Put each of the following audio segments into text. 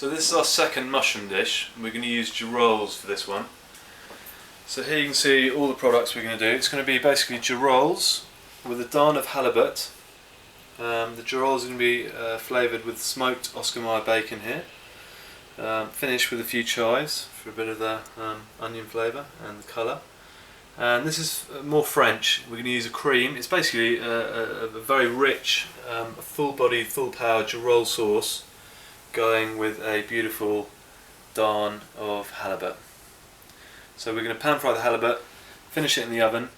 So this is our second mushroom dish. We're going to use girolles for this one. So here you can see all the products we're going to do. It's going to be basically girolles with a darn of halibut. The girolles are going to be flavoured with smoked Oscar Mayer bacon here. Finished with a few chives for a bit of the onion flavour and the colour. And this is more French. We're going to use a cream. It's basically a very rich, full-bodied, full-powered girolle sauce going with a beautiful darn of halibut. So we're going to pan fry the halibut, finish it in the oven,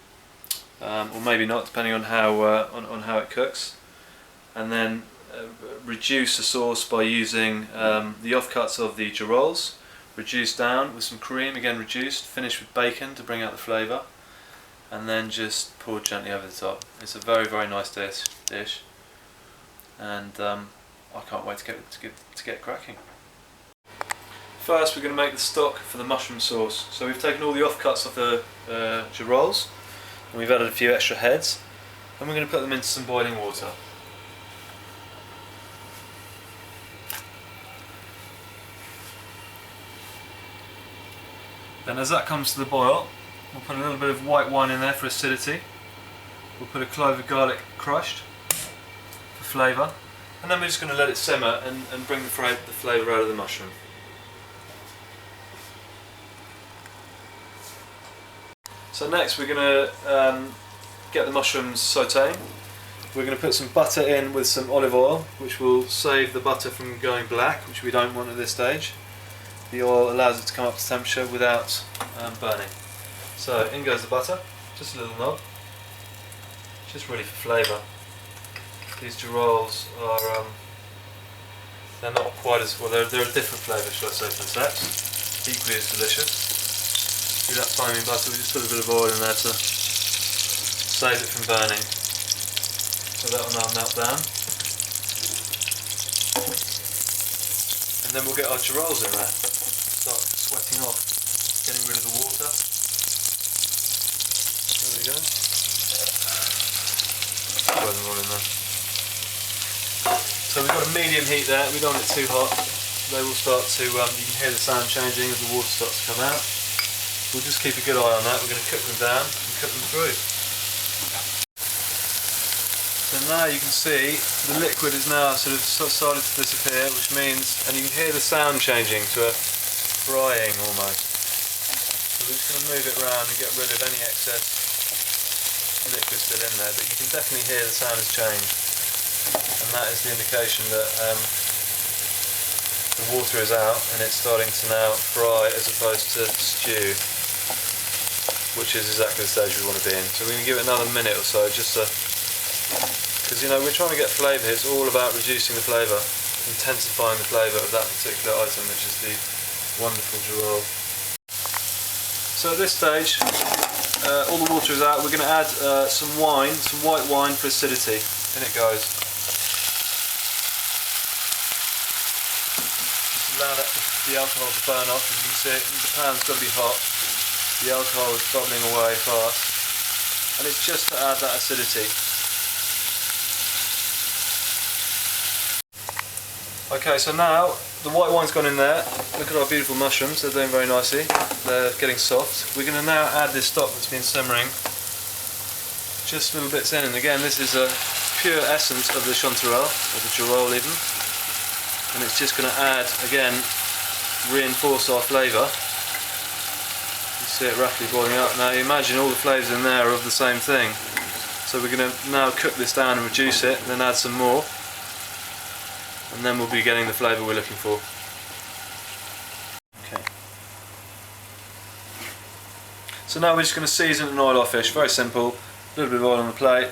or maybe not, depending on how it cooks, and then reduce the sauce by using the offcuts of the girolles, reduced down with some cream, again reduced, finish with bacon to bring out the flavour, and then just pour gently over the top. It's a very, very nice dish, and I can't wait to get cracking. First we're going to make the stock for the mushroom sauce. So we've taken all the offcuts of the girolles and we've added a few extra heads, and we're going to put them into some boiling water. Then as that comes to the boil, we'll put a little bit of white wine in there for acidity. We'll put a clove of garlic crushed for flavour. And then we're just going to let it simmer and bring the flavour out of the mushroom. So next we're going to get the mushrooms sautéing. We're going to put some butter in with some olive oil, which will save the butter from going black, which we don't want at this stage. The oil allows it to come up to temperature without burning. So in goes the butter, just a little knob, just ready for flavour. These girolles are, they're not quite as, well they're a different flavour, shall I say, from Seps, equally as delicious. See that foaming butter, we just put a bit of oil in there to save it from burning. So that will now melt down. And then we'll get our girolles in there, start sweating off, getting rid of the water. There we go. Throw them all in there. So we've got a medium heat there, we don't want it too hot. They will start to, you can hear the sound changing as the water starts to come out. We'll just keep a good eye on that. We're going to cook them down and cook them through. So now you can see the liquid is now sort of started to disappear, which means, and you can hear the sound changing to a frying almost. So we're just going to move it around and get rid of any excess liquid still in there, but you can definitely hear the sound has changed. And that is the indication that the water is out and it's starting to now fry as opposed to stew, which is exactly the stage we want to be in. So we're going to give it another minute or so, just to, because you know we're trying to get flavour here. It's all about reducing the flavour, intensifying the flavour of that particular item, which is the wonderful girolle. So at this stage, all the water is out. We're going to add some wine, some white wine for acidity. In it goes. Allow the alcohol to burn off. As you can see, the pan's got to be hot. The alcohol is bubbling away fast, and it's just to add that acidity. Okay, so now the white wine's gone in there. Look at our beautiful mushrooms, they're doing very nicely. They're getting soft. We're going to now add this stock that's been simmering just little bits in, and again this is a pure essence of the chanterelle, or the girolle even. And it's just going to add, again, reinforce our flavour. You see it rapidly boiling up. Now you imagine all the flavours in there are of the same thing. So we're going to now cook this down and reduce it, and then add some more. And then we'll be getting the flavour we're looking for. Okay. So now we're just going to season and oil our fish, very simple. A little bit of oil on the plate.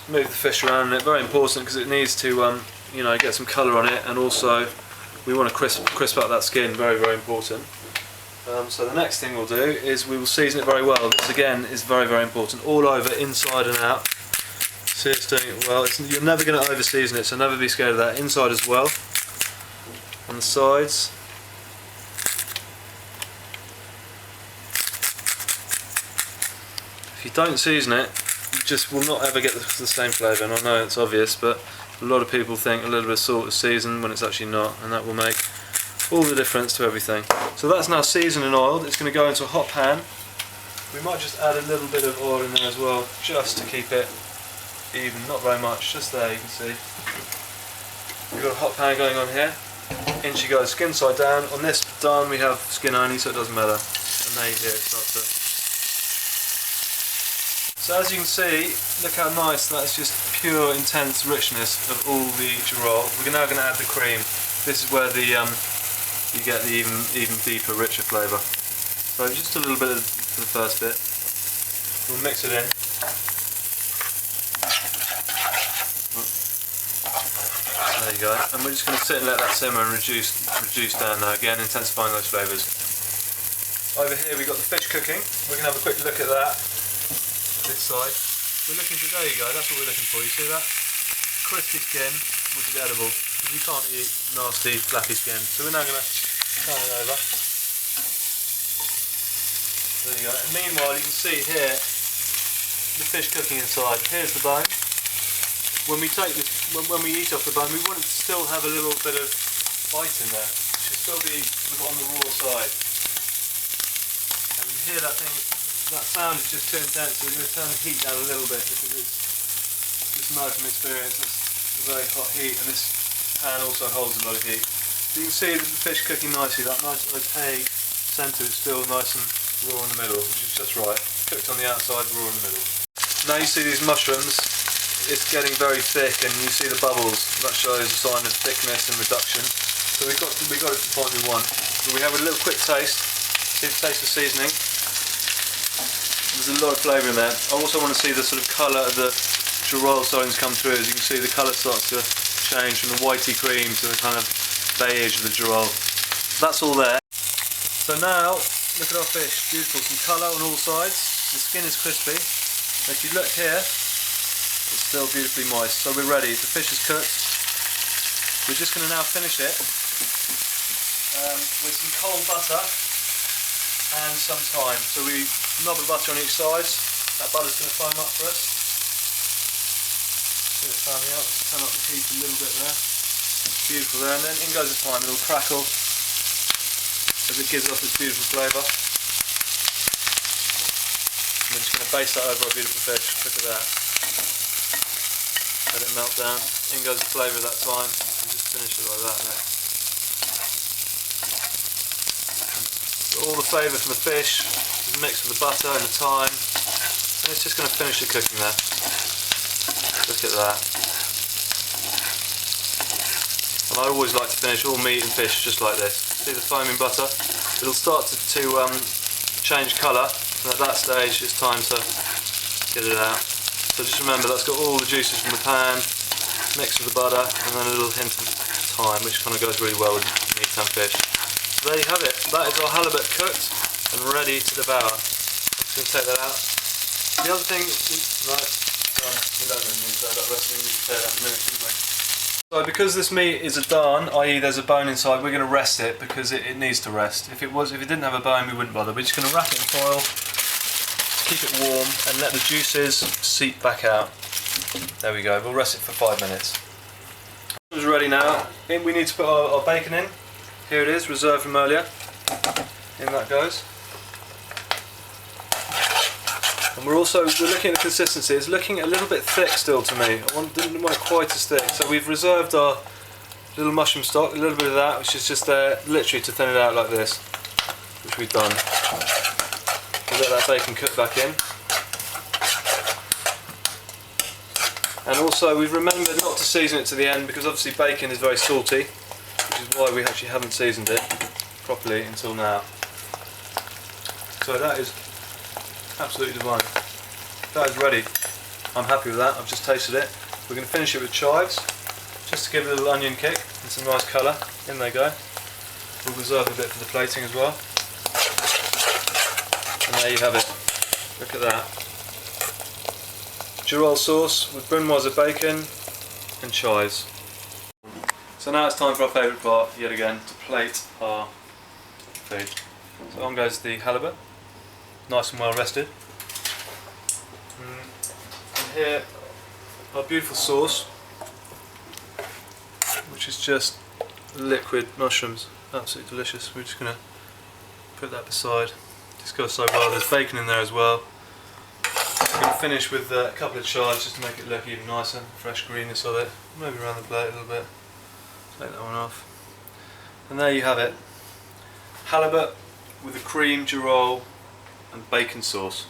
Move the fish around in it, very important because it needs to you know, get some colour on it, and also we want to crisp up that skin, very, very important. So the next thing we'll do is we will season it very well. This again is very, very important, all over, inside and out. See, it's doing it well. You're never going to over season it, so never be scared of that. Inside as well, on the sides. If you don't season it, you just will not ever get the same flavour, and I know it's obvious, but A lot of people think a little bit of salt is seasoned when it's actually not, and that will make all the difference to everything. So that's now seasoned and oiled. It's going to go into a hot pan. We might just add a little bit of oil in there as well, just to keep it even, not very much, just there you can see. We've got a hot pan going on here. In she goes, skin side down. On this done we have skin only, so it doesn't matter. And there you hear it start to. So as you can see, look how nice, that's just pure intense richness of all the girolle. We're now going to add the cream. This is where the you get the even deeper, richer flavour. So just a little bit for the first bit. We'll mix it in. There you go. And we're just going to sit and let that simmer and reduce down now, again intensifying those flavours. Over here we've got the fish cooking. We're going to have a quick look at that. This side. We're looking for, there you go, that's what we're looking for. You see that? Crispy skin, which is edible, because you can't eat nasty, flappy skin. So we're now going to turn it over. There you go. And meanwhile, you can see here the fish cooking inside. Here's the bone. When we take this, when we eat off the bone, we want it to still have a little bit of bite in there. It should still be on the raw side. And you hear that thing. That sound is just too intense, so we're going to turn the heat down a little bit because it's just know from experience it's a very hot heat, and this pan also holds a lot of heat. So you can see the fish cooking nicely, that nice opaque centre is still nice and raw in the middle, which is just right. Cooked on the outside, raw in the middle. Now you see these mushrooms, it's getting very thick and you see the bubbles, that shows a sign of thickness and reduction. So we got it to the point we want. So we have a little quick taste, taste the seasoning. There's a lot of flavour in there. I also want to see the sort of colour of the girolle starting to come through. As you can see, the colour starts to change from the whitey cream to the kind of beige of the girolle. That's all there. So now, look at our fish. Beautiful, some colour on all sides. The skin is crispy. And if you look here, it's still beautifully moist. So we're ready. The fish is cooked. We're just going to now finish it with some cold butter and some thyme. So we knob of butter on each side. That butter's going to foam up for us. See it foaming up. Let's turn up the heat a little bit there. Beautiful there. And then in goes the thyme. It'll crackle as it gives off its beautiful flavour. And we're just going to baste that over our beautiful fish. Look at that. Let it melt down. In goes the flavour of that thyme. And just finish it like that. So all the flavour from the fish is mixed with the butter and the thyme, and it's just going to finish the cooking there. Look at that. And I always like to finish all meat and fish just like this. See the foaming butter? It'll start to change colour, and at that stage it's time to get it out. So just remember that's got all the juices from the pan, mixed with the butter, and then a little hint of thyme, which kind of goes really well with meat and fish. So there you have it. That is our halibut cooked and ready to devour. I'm just going to take that out. The other thing, right, we don't really need to add that rest, we need to tear that in a minute, shouldn't we? So because this meat is a darn, i.e. there's a bone inside, we're going to rest it because it needs to rest. If it didn't have a bone, we wouldn't bother. We're just going to wrap it in foil, keep it warm, and let the juices seep back out. There we go. We'll rest it for 5 minutes. It's ready now. We need to put our bacon in. Here it is, reserved from earlier. In that goes. And we're looking at the consistency. It's looking a little bit thick still to me. Didn't want it quite as thick. So we've reserved our little mushroom stock, a little bit of that, which is just there, literally to thin it out like this, which we've done. We'll let that bacon cook back in. And also we've remembered not to season it to the end because obviously bacon is very salty, which is why we actually haven't seasoned it properly until now. So that is absolutely divine. That is ready. I'm happy with that. I've just tasted it. We're going to finish it with chives, just to give it a little onion kick and some nice colour. In they go. We'll reserve a bit for the plating as well. And there you have it. Look at that. Girolle sauce with brunoise bacon and chives. So now it's time for our favourite part, yet again, to plate our food. So on goes the halibut, nice and well rested. And here, our beautiful sauce. which is just liquid mushrooms. Absolutely delicious. We're just going to put that beside. Just goes so well. There's bacon in there as well. We're going to finish with a couple of chives just to make it look even nicer, fresh greenness of it. Maybe around the plate a little bit. Take that one off. And there you have it. Halibut with a cream, girolle and bacon sauce.